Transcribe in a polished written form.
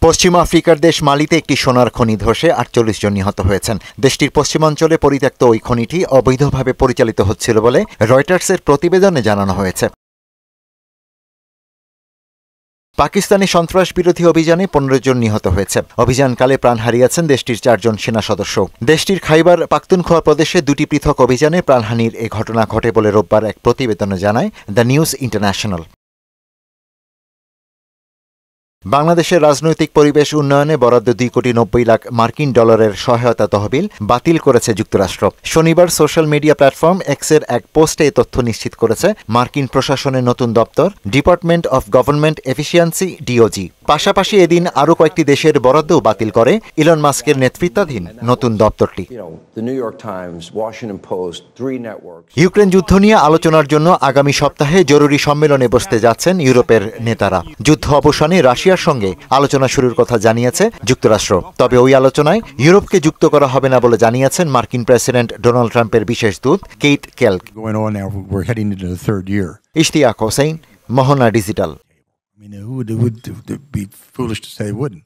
পশ্চিম আফ্রিকার দেশ মালিতে একটি সোনার খনি ধসে ৪৮ জন নিহত হয়েছেন। দেশটির পশ্চিমাঞ্চলে পরিত্যক্ত ওই খনিটি অবৈধভাবে পরিচালিত হচ্ছিল বলে রয়টার্সের প্রতিবেদনে জানানো হয়েছে। পাকিস্তানি সন্ত্রাস বিরোধী অভিযানে ১৫ জন নিহত হয়েছে। অভিযানকালে প্রাণ হারিয়েছেন দেশটির ৪ জন সেনা সদস্য। দেশটির খাইবার পাখতুনখোয়া প্রদেশে দুটি পৃথক অভিযানে প্রাণহানির এ ঘটনা ঘটে বলে রোববার এক প্রতিবেদনে জানায় দ্য নিউজ ইন্টারন্যাশনাল। বাংলাদেশের রাজনৈতিক পরিবেশ উন্নয়নে বরাদ্দ ২,৯০ লাখ মার্কিন ডলারের সহায়তা তহবিল বাতিল করেছে যুক্তরাষ্ট্র। শনিবার সোশ্যাল মিডিয়া প্ল্যাটফর্ম এক্সের এক পোস্টে এ তথ্য নিশ্চিত করেছে মার্কিন প্রশাসনের নতুন দপ্তর department of government efficiency DOG. পাশাপাশি এদিন আরও কয়েকটি দেশের বরাদ্দও বাতিল করে ইলন মাস্কের নেতৃত্বাধীন নতুন দপ্তরটি। ইউক্রেন যুদ্ধ নিয়ে আলোচনার জন্য আগামী সপ্তাহে জরুরি সম্মেলনে বসতে যাচ্ছেন ইউরোপের নেতারা। যুদ্ধ অবসানে রাশিয়ার সঙ্গে আলোচনা শুরুর কথা জানিয়েছে যুক্তরাষ্ট্র। তবে ওই আলোচনায় ইউরোপকে যুক্ত করা হবে না বলে জানিয়েছেন মার্কিন প্রেসিডেন্ট ডোনাল্ড ট্রাম্পের বিশেষ দূত Keith Kellogg. Ishtiaq Hossain, Mohona digital. Who would be foolish to say wouldn't?